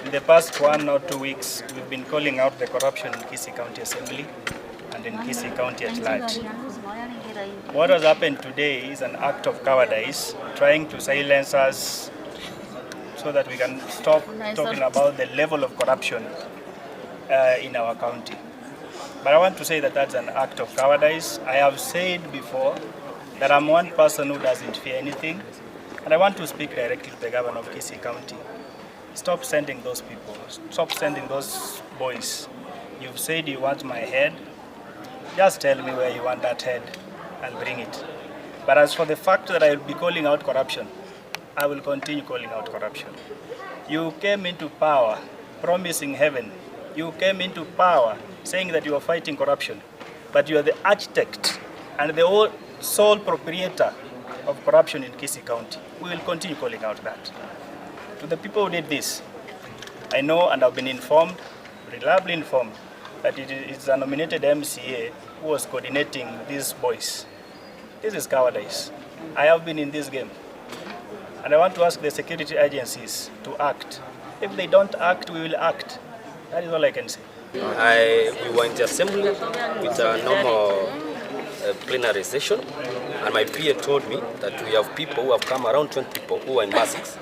In the past 1 or 2 weeks, we've been calling out the corruption in Kisii County Assembly and in Kisii County at large. What has happened today is an act of cowardice, trying to silence us so that we can stop talking about the level of corruption in our county. But I want to say that that's an act of cowardice. I have said before that I'm one person who doesn't fear anything, and I want to speak directly to the governor of Kisii County. Stop sending those people. Stop sending those boys. You've said you want my head. Just tell me where you want that head. I'll bring it. But as for the fact that I will be calling out corruption, I will continue calling out corruption. You came into power promising heaven. You came into power saying that you are fighting corruption, but you are the architect and the sole proprietor of corruption in Kisii County. We will continue calling out that. To the people who did this, I know and I've been informed, reliably informed, that it is a nominated MCA who was coordinating these boys. This is cowardice. I have been in this game. And I want to ask the security agencies to act. If they don't act, we will act. That is all I can say. We were in the assembly with a normal plenary session, and my PA told me that we have people who have come, around 20 people who are in masks.